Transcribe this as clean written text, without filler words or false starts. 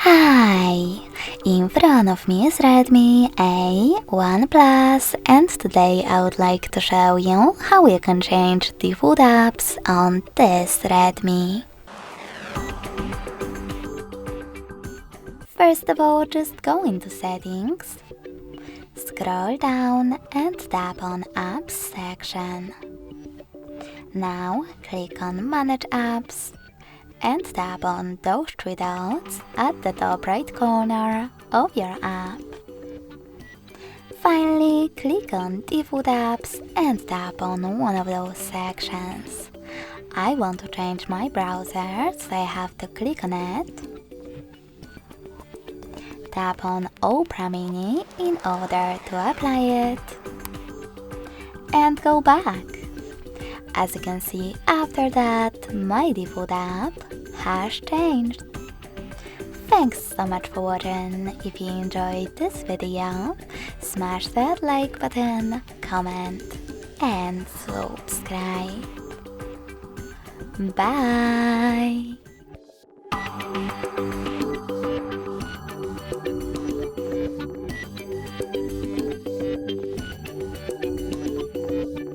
Hi! In front of me is Redmi A1 Plus, and today I would like to show you how you can change default apps on this Redmi. First of all, just go into settings, scroll down and tap on apps section. Now click on manage apps and tap on those three dots at the top right corner of your app. Finally, click on default apps and tap on one of those sections. I want to change my browser, so I have to click on it. Tap on Opera Mini in order to apply it. And go back. As you can see, after that, my default app has changed. Thanks so much for watching. If you enjoyed this video, smash that like button, comment and subscribe. Bye!